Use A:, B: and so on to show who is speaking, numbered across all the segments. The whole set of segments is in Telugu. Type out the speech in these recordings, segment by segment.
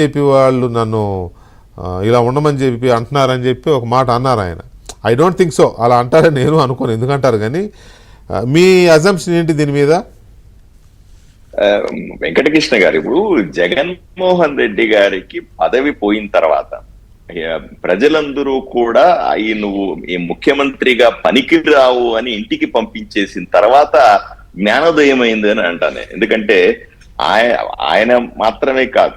A: చెప్పి వాళ్ళు నన్ను ఇలా ఉండమని చెప్పి అంటున్నారని చెప్పి ఒక మాట అన్నారు ఆయన. ఐ డోంట్ థింక్ సో, అలా అంటారని నేను అనుకోను. ఎందుకంటారు కానీ మీ అజంప్షన్ ఏంటి దీని మీద?
B: వెంకటకృష్ణ గారు, ఇప్పుడు జగన్మోహన్ రెడ్డి గారికి పదవి పోయిన తర్వాత ప్రజలందరూ కూడా నువ్వు ఈ ముఖ్యమంత్రిగా పనికిరావు అని ఇంటికి పంపించేసిన తర్వాత జ్ఞానోదయం అయింది అని అంటాను. ఎందుకంటే ఆయన మాత్రమే కాదు,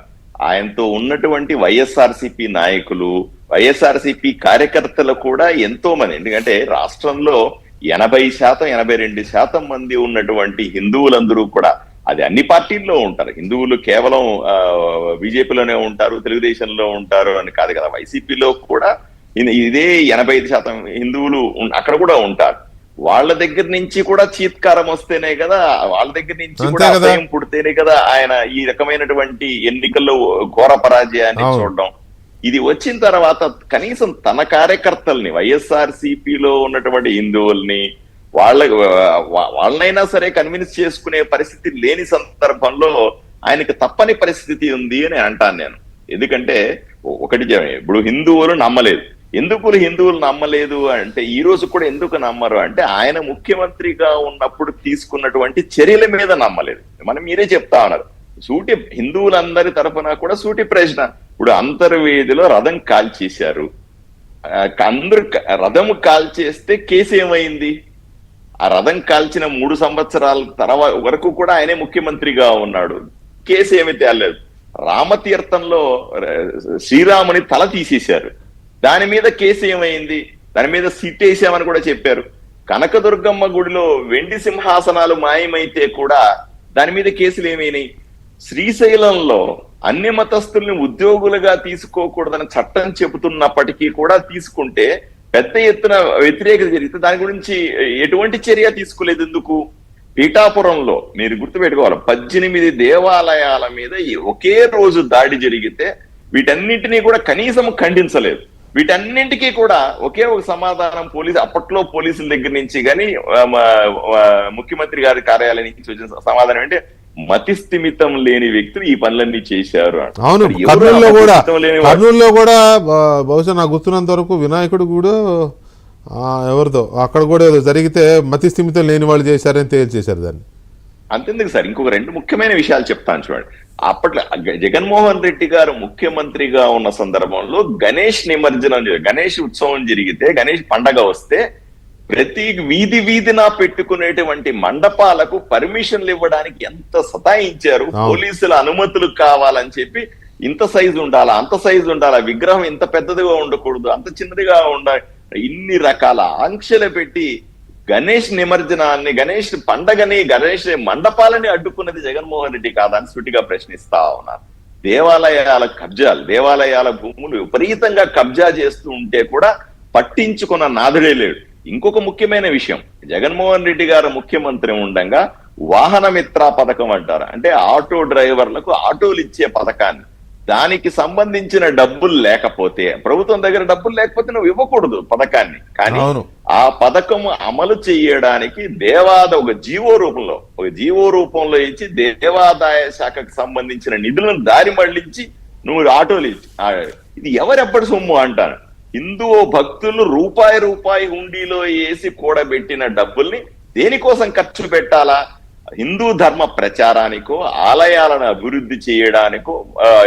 B: ఆయనతో ఉన్నటువంటి వైఎస్ఆర్సీపీ నాయకులు, వైఎస్ఆర్సీపీ కార్యకర్తలు కూడా ఎంతో మంది, ఎందుకంటే రాష్ట్రంలో 80% 82% మంది ఉన్నటువంటి హిందువులందరూ కూడా, అది అన్ని పార్టీల్లో ఉంటారు, హిందువులు కేవలం బీజేపీలోనే ఉంటారు, తెలుగుదేశంలో ఉంటారు అని కాదు కదా, వైసీపీలో కూడా ఇదే 85% హిందువులు అక్కడ కూడా ఉంటారు. వాళ్ళ దగ్గర నుంచి కూడా చీత్కారం వస్తేనే కదా, వాళ్ళ దగ్గర నుంచి కూడా అసహ్యం పుడితేనే కదా ఆయన ఈ రకమైనటువంటి ఎన్నికల్లో ఘోర పరాజయాన్ని చూడడం. ఇది వచ్చిన తర్వాత కనీసం తన కార్యకర్తల్ని, వైఎస్ఆర్సీపీలో ఉన్నటువంటి హిందువుల్ని వాళ్ళనైనా సరే కన్విన్స్ చేసుకునే పరిస్థితి లేని సందర్భంలో ఆయనకి తప్పని పరిస్థితి ఉంది అని అంటాను నేను. ఎందుకంటే ఒకటి, ఇప్పుడు హిందువులు నమ్మలేదు. ఎందుకు హిందువులు నమ్మలేదు అంటే, ఈ రోజు కూడా ఎందుకు నమ్మరు అంటే, ఆయన ముఖ్యమంత్రిగా ఉన్నప్పుడు తీసుకున్నటువంటి చర్యల మీద నమ్మలేదు. మీరే చెప్తా ఉన్నారు, సూటి హిందువులందరి తరఫున కూడా సూటి ప్రశ్న. ఇప్పుడు అంతర్వేదిలో రథం కాల్చేశారు, అందరు రథం కాల్చేస్తే కేసు ఏమైంది? ఆ రథం కాల్చిన 3 సంవత్సరాల తర్వాత వరకు కూడా ఆయనే ముఖ్యమంత్రిగా ఉన్నాడు, కేసు ఏమీ తేలేదు. రామతీర్థంలో శ్రీరాముని తల తీసేశారు, దాని మీద కేసు ఏమైంది? దాని మీద సిట్ వేసామని కూడా చెప్పారు. కనకదుర్గమ్మ గుడిలో వెండి సింహాసనాలు మాయమైతే కూడా దాని మీద కేసులు ఏమైనాయి? శ్రీశైలంలో అన్ని మతస్థుల్ని ఉద్యోగులుగా తీసుకోకూడదని చట్టం చెబుతున్నప్పటికీ కూడా తీసుకుంటే పెద్ద ఎత్తున వ్యతిరేకత జరిగితే దాని గురించి ఎటువంటి చర్య తీసుకోలేదు. ఎందుకు? పీఠాపురంలో మీరు గుర్తుపెట్టుకోవాలి, 18 దేవాలయాల మీద ఒకే రోజు దాడి జరిగితే వీటన్నింటినీ కూడా కనీసం ఖండించలేదు. వీటన్నింటికీ కూడా ఒకే ఒక సమాధానం అప్పట్లో పోలీసుల దగ్గర నుంచి కానీ ముఖ్యమంత్రి గారి కార్యాలయం నుంచి వచ్చిన సమాధానం అంటే, మతి స్థిమితం లేని వ్యక్తులు ఈ పనులన్నీ చేశారు.
A: అవును, కర్నూలులో కూడా బహుశా నాకు గుర్తున్నంత వరకు వినాయకుడు కూడా ఎవరితో అక్కడ కూడా ఏదో జరిగితే మతి స్థిమితం లేని వాళ్ళు చేశారని తేల్చేశారు దాన్ని.
B: అంతేందుకు సార్, ఇంకొక 2 ముఖ్యమైన విషయాలు చెప్తాను చూడండి. అప్పట్లో జగన్మోహన్ రెడ్డి గారు ముఖ్యమంత్రిగా ఉన్న సందర్భంలో గణేష్ నిమజ్జనం, గణేష్ ఉత్సవం జరిగితే, గణేష్ పండగ వస్తే ప్రతి వీధిన పెట్టుకునేటువంటి మండపాలకు పర్మిషన్లు ఇవ్వడానికి ఎంత సతాయించారు. పోలీసుల అనుమతులు కావాలని చెప్పి ఇంత సైజు ఉండాలా, అంత సైజు ఉండాలా, విగ్రహం ఇంత పెద్దదిగా ఉండకూడదు, అంత చిన్నదిగా ఉండాలి, ఇన్ని రకాల ఆంక్షలు పెట్టి గణేష్ నిమజ్జనాన్ని, గణేష్ పండగని, గణేష్ మండపాలని అడ్డుకున్నది జగన్మోహన్ రెడ్డి కాదని సూటిగా ప్రశ్నిస్తా ఉన్నారు. దేవాలయాల కబ్జాలు, దేవాలయాల భూములు విపరీతంగా కబ్జా చేస్తూ ఉంటే కూడా పట్టించుకున్న నాదుడే లేడు. ఇంకొక ముఖ్యమైన విషయం, జగన్మోహన్ రెడ్డి గారు ముఖ్యమంత్రి ఉండగా వాహన మిత్ర పథకం అంటారు, అంటే ఆటో డ్రైవర్లకు ఆటోలు ఇచ్చే పథకాన్ని, దానికి సంబంధించిన డబ్బులు లేకపోతే, ప్రభుత్వం దగ్గర డబ్బులు లేకపోతే నువ్వు ఇవ్వకూడదు పథకాన్ని. కానీ ఆ పథకం అమలు చేయడానికి ఒక జీవో రూపంలో ఇచ్చి దేవాదాయ శాఖకు సంబంధించిన నిధులను దారి మళ్లించి నువ్వు ఆటోలు ఇచ్చి, ఇది ఎవరెప్పటి సొమ్ము అంటాను. హిందూ భక్తులు రూపాయి హుండీలో వేసి కూడబెట్టిన డబ్బుల్ని దేనికోసం ఖర్చు పెట్టాలా? హిందూ ధర్మ ప్రచారానికో, ఆలయాలను అభివృద్ధి చేయడానికో,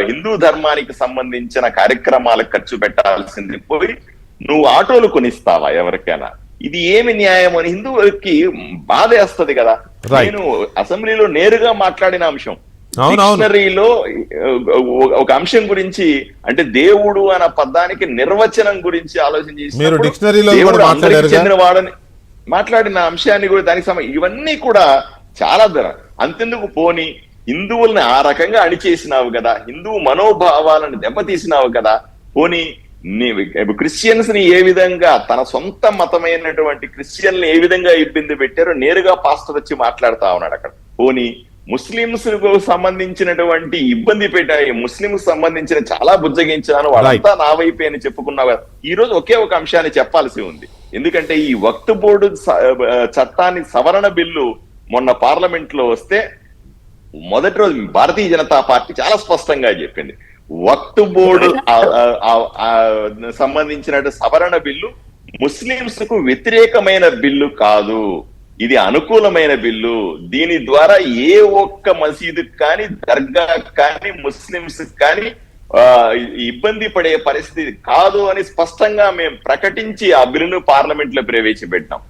B: హిందూ ధర్మానికి సంబంధించిన కార్యక్రమాలకు ఖర్చు పెట్టాల్సింది పోయి నువ్వు ఆటోలు కొనిస్తావా ఎవరికైనా? ఇది ఏమి న్యాయం అని హిందువులకి బాధేస్తుంది కదా. నేను అసెంబ్లీలో నేరుగా మాట్లాడిన అంశం, డిక్షనరీలో ఒక అంశం గురించి, అంటే దేవుడు అనే పదానికి నిర్వచనం గురించి ఆలోచన చెందిన వాడని మాట్లాడిన అంశాన్ని కూడా, దానికి ఇవన్నీ కూడా చాలా అంతెందుకు పోని హిందువుల్ని ఆ రకంగా అణిచేసినావు కదా, హిందూ మనోభావాలను దెబ్బతీసినావు కదా, పోని క్రిస్టియన్స్ ని ఏ విధంగా, తన సొంత మతమైనటువంటి క్రిస్టియన్లు ఏ విధంగా ఇబ్బంది పెట్టారో నేరుగా పాస్టర్ వచ్చి మాట్లాడుతా ఉన్నాడు అక్కడ. పోని ముస్లింస్ కు సంబంధించినటువంటి ఇబ్బంది పెట్టాయి, ముస్లింస్ సంబంధించిన చాలా బుజ్జగించాను, వాళ్ళంతా నా వైపే అని చెప్పుకున్నావు కదా. ఈ రోజు ఒకే ఒక అంశాన్ని చెప్పాల్సి ఉంది. ఎందుకంటే ఈ వక్ఫ్ బోర్డు చట్టాన్ని సవరణ బిల్లు మొన్న పార్లమెంట్ లో వస్తే మొదటి రోజు భారతీయ జనతా పార్టీ చాలా స్పష్టంగా చెప్పింది, వక్త్ బోర్డు సంబంధించిన సవరణ బిల్లు ముస్లింస్ కు వ్యతిరేకమైన బిల్లు కాదు, ఇది అనుకూలమైన బిల్లు. దీని ద్వారా ఏ ఒక్క మసీదు కానీ దర్గా కానీ ముస్లింస్ కానీ ఇబ్బంది పడే పరిస్థితి కాదు అని స్పష్టంగా మేము ప్రకటించి ఆ బిల్లును పార్లమెంట్ లో ప్రవేశపెట్టాం.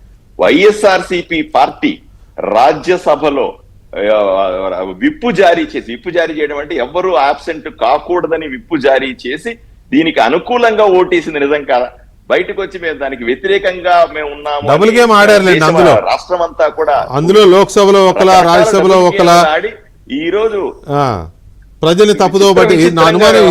B: వైఎస్ఆర్సిపి పార్టీ రాజ్యసభలో విప్పు జారీ చేయడం అంటే ఎవ్వరూ ఆబ్సెంట్ కాకూడదని విప్పు జారీ చేసి దీనికి అనుకూలంగా ఓటేసింది నిజం కాదా? బయటకు వచ్చి మేము దానికి వ్యతిరేకంగా మేము ఉన్నాము.
A: డబుల్ గేమ్ ఆడారులేండి అందులో.
B: రాష్ట్రం అంతా కూడా
A: అందులో లోక్సభలో ఒకలా, రాజ్యసభలో ఒకలా.
B: ఈ రోజు
A: ప్రజల్ని తప్పుదో బట్టి నా అనుమానం